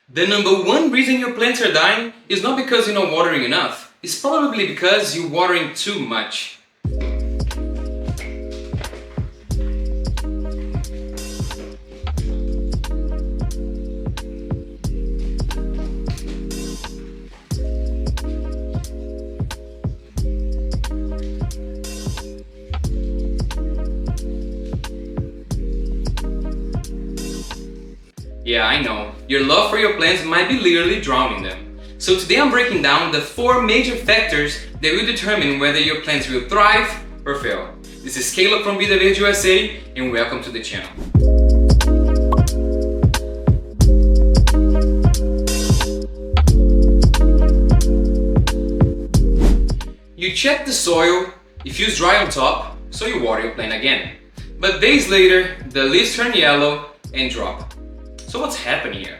The number one reason your plants are dying is not because you're not watering enough. It's probably because you're watering too much. Yeah, I know. Your love for your plants might be literally drowning them. So today I'm breaking down the 4 major factors that will determine whether your plants will thrive or fail. This is Caleb from Vida, Verde USA, and welcome to the channel. You check the soil, it feels dry on top, so you water your plant again. But days later, the leaves turn yellow and drop. So what's happening here?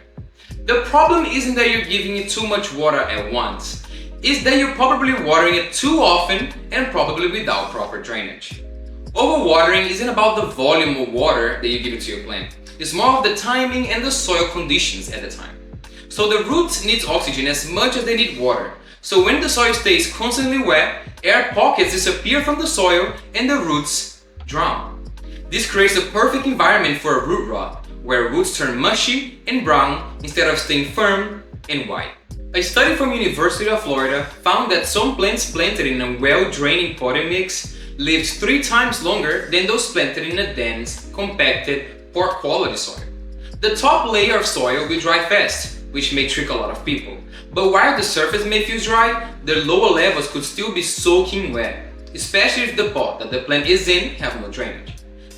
The problem isn't that you're giving it too much water at once. It's that you're probably watering it too often and probably without proper drainage. Overwatering isn't about the volume of water that you give it to your plant. It's more of the timing and the soil conditions at the time. So the roots need oxygen as much as they need water. So when the soil stays constantly wet, air pockets disappear from the soil and the roots drown. This creates a perfect environment for a root rot, where roots turn mushy and brown instead of staying firm and white. A study from University of Florida found that some plants planted in a well-draining potting mix lived 3 times longer than those planted in a dense, compacted, poor quality soil. The top layer of soil will dry fast, which may trick a lot of people. But while the surface may feel dry, the lower levels could still be soaking wet, especially if the pot that the plant is in have no drainage.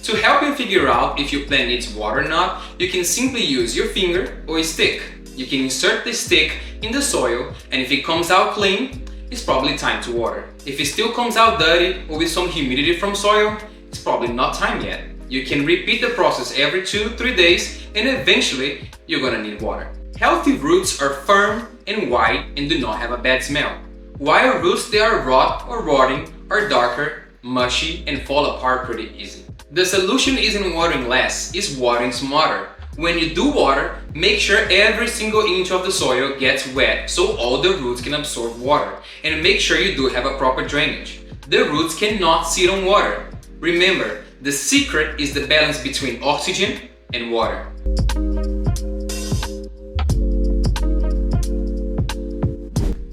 To help you figure out if your plant needs water or not, you can simply use your finger or a stick. You can insert the stick in the soil, and if it comes out clean, it's probably time to water. If it still comes out dirty or with some humidity from soil, it's probably not time yet. You can repeat the process every 2-3 days, and eventually you're gonna need water. Healthy roots are firm and white and do not have a bad smell, while roots that are rot or rotting are darker, mushy, and fall apart pretty easy. The solution isn't watering less, it's watering smarter. When you do water, make sure every single inch of the soil gets wet so all the roots can absorb water, and make sure you do have a proper drainage. The roots cannot sit on water. Remember, the secret is the balance between oxygen and water.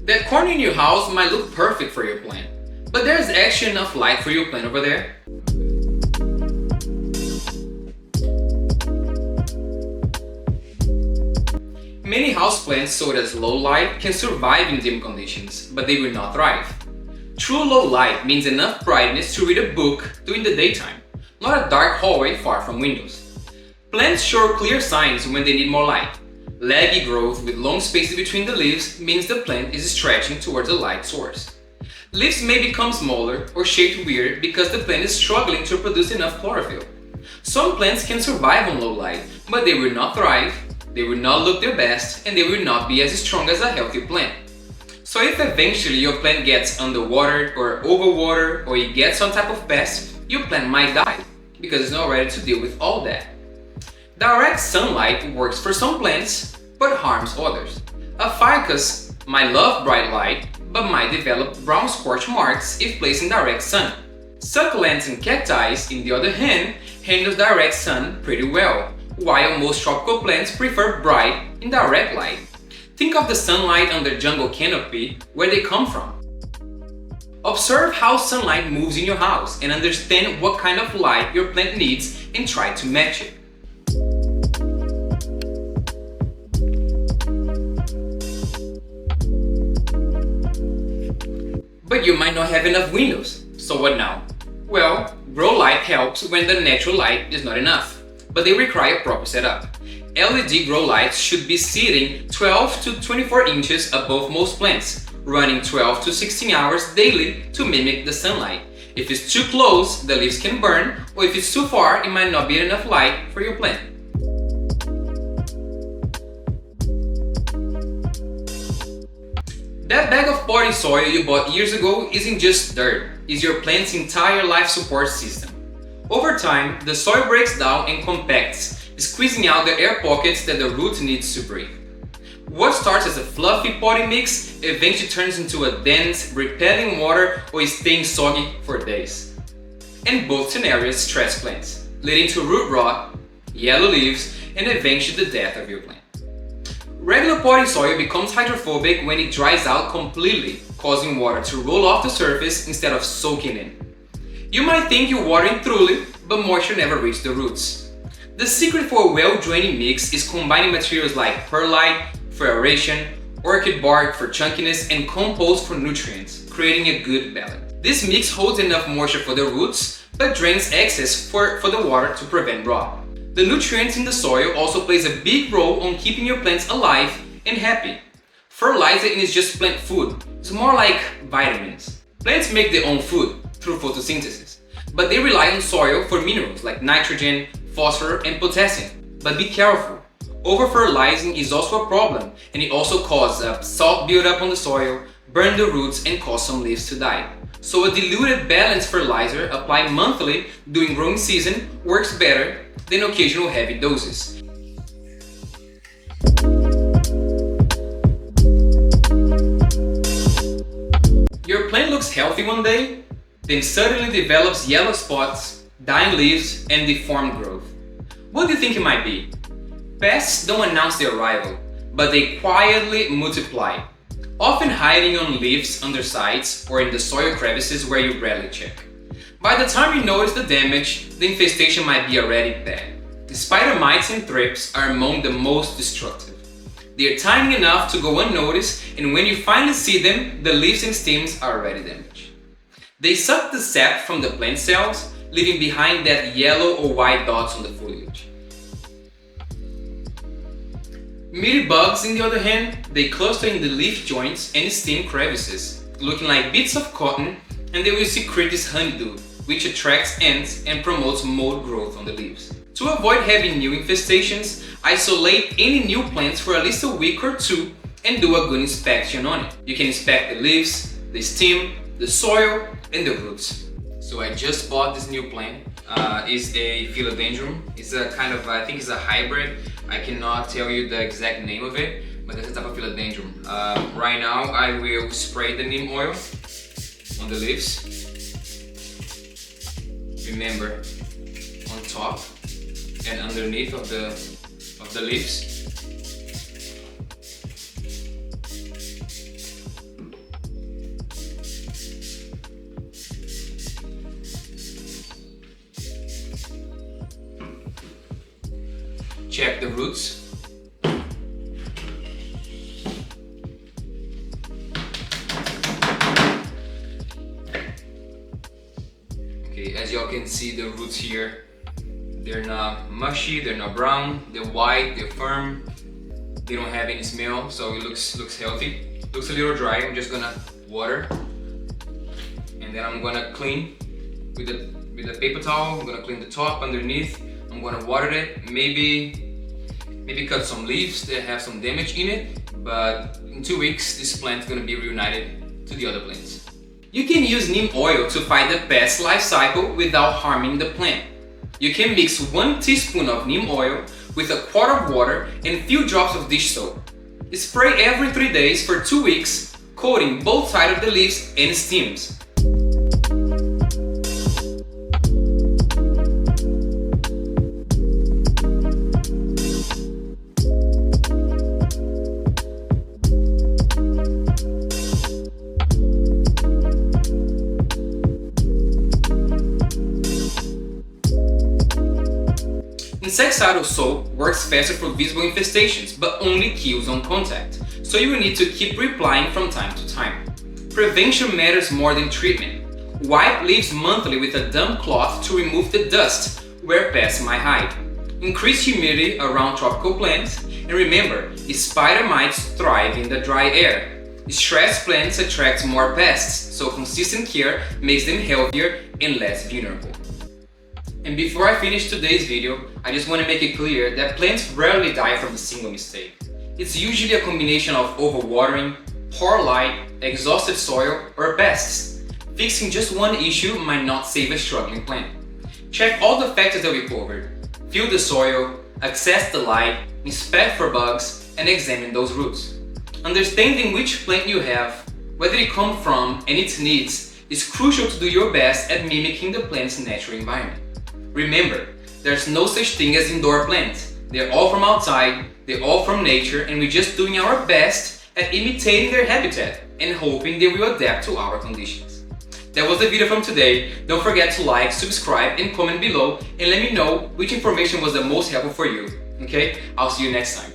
That corner in your house might look perfect for your plant, but there's actually enough light for your plant over there. Many houseplants sold as low light can survive in dim conditions, but they will not thrive. True low light means enough brightness to read a book during the daytime, not a dark hallway far from windows. Plants show clear signs when they need more light. Laggy growth with long spaces between the leaves means the plant is stretching towards a light source. Leaves may become smaller or shaped weird because the plant is struggling to produce enough chlorophyll. Some plants can survive on low light, but they will not thrive, they will not look their best, and they will not be as strong as a healthy plant. So if eventually your plant gets underwatered or overwatered or it gets some type of pest, your plant might die because it's not ready to deal with all that. Direct sunlight works for some plants, but harms others. A ficus might love bright light, but might develop brown scorch marks if placed in direct sun. Succulents and cacti, in the other hand, handle direct sun pretty well, while most tropical plants prefer bright, indirect light. Think of the sunlight under jungle canopy, where they come from. Observe how sunlight moves in your house and understand what kind of light your plant needs and try to match it. But you might not have enough windows, so what now? Well, grow light helps when the natural light is not enough, but they require proper setup. LED grow lights should be sitting 12 to 24 inches above most plants, running 12 to 16 hours daily to mimic the sunlight. If it's too close, the leaves can burn, or if it's too far, it might not be enough light for your plant. That bag of potting soil you bought years ago isn't just dirt, it's your plant's entire life support system. Over time, the soil breaks down and compacts, squeezing out the air pockets that the root needs to breathe. What starts as a fluffy potting mix eventually turns into a dense, repelling water or staying soggy for days. In both scenarios stress plants, leading to root rot, yellow leaves, and eventually the death of your plant. Regular potting soil becomes hydrophobic when it dries out completely, causing water to roll off the surface instead of soaking in. You might think you're watering thoroughly, but moisture never reaches the roots. The secret for a well-draining mix is combining materials like perlite for aeration, orchid bark for chunkiness, and compost for nutrients, creating a good balance. This mix holds enough moisture for the roots, but drains excess for the water to prevent rot. The nutrients in the soil also plays a big role on keeping your plants alive and happy. Fertilizing is just plant food. It's more like vitamins. Plants make their own food through photosynthesis, but they rely on soil for minerals like nitrogen, phosphorus, and potassium. But be careful. Over-fertilizing is also a problem, and it also causes salt buildup on the soil, burn the roots, and cause some leaves to die. So a diluted balanced fertilizer applied monthly during growing season works better than occasional heavy doses. Your plant looks healthy one day, then suddenly develops yellow spots, dying leaves, and deformed growth. What do you think it might be? Pests don't announce their arrival, but they quietly multiply, often hiding on leaves, undersides, or in the soil crevices where you rarely check. By the time you notice the damage, the infestation might be already bad. The spider mites and thrips are among the most destructive. They are tiny enough to go unnoticed, and when you finally see them, the leaves and stems are already damaged. They suck the sap from the plant cells, leaving behind that yellow or white dots on the foliage. Mealy bugs, on the other hand, they cluster in the leaf joints and stem crevices, looking like bits of cotton, and they will secrete this honeydew, which attracts ants and promotes mold growth on the leaves. To avoid having new infestations, isolate any new plants for at least a week or two and do a good inspection on it. You can inspect the leaves, the stem, the soil, and the roots. So I just bought this new plant. It's a philodendron. It's a kind of, I think it's a hybrid. I cannot tell you the exact name of it, but it's a type of philodendron. Right now I will spray the neem oil on the leaves. Remember, on top and underneath of the leaves. Check the roots. Okay, as y'all can see, the roots here, they're not mushy, they're not brown, they're white, they're firm, they don't have any smell, so it looks healthy. Looks a little dry. I'm just gonna water, and then I'm gonna clean with a paper towel. I'm gonna clean the top underneath. I'm gonna water it, maybe cut some leaves that have some damage in it, but in 2 weeks this plant is gonna be reunited to the other plants. You can use neem oil to fight the pest life cycle without harming the plant. You can mix 1 teaspoon of neem oil with a quart of water and few drops of dish soap. Spray every 3 days for 2 weeks, coating both sides of the leaves and stems. Insecticidal soap works faster for visible infestations, but only kills on contact, so you will need to keep reapplying from time to time. Prevention matters more than treatment. Wipe leaves monthly with a damp cloth to remove the dust where pests might hide. Increase humidity around tropical plants, and remember, spider mites thrive in the dry air. Stressed plants attract more pests, so consistent care makes them healthier and less vulnerable. And before I finish today's video, I just want to make it clear that plants rarely die from a single mistake. It's usually a combination of overwatering, poor light, exhausted soil, or pests. Fixing just one issue might not save a struggling plant. Check all the factors that we covered. Fill the soil, access the light, inspect for bugs, and examine those roots. Understanding which plant you have, where it comes from, and its needs is crucial to do your best at mimicking the plant's natural environment. Remember, there's no such thing as indoor plants. They're all from outside, they're all from nature, and we're just doing our best at imitating their habitat and hoping they will adapt to our conditions. That was the video from today. Don't forget to like, subscribe, and comment below and let me know which information was the most helpful for you. Okay? I'll see you next time.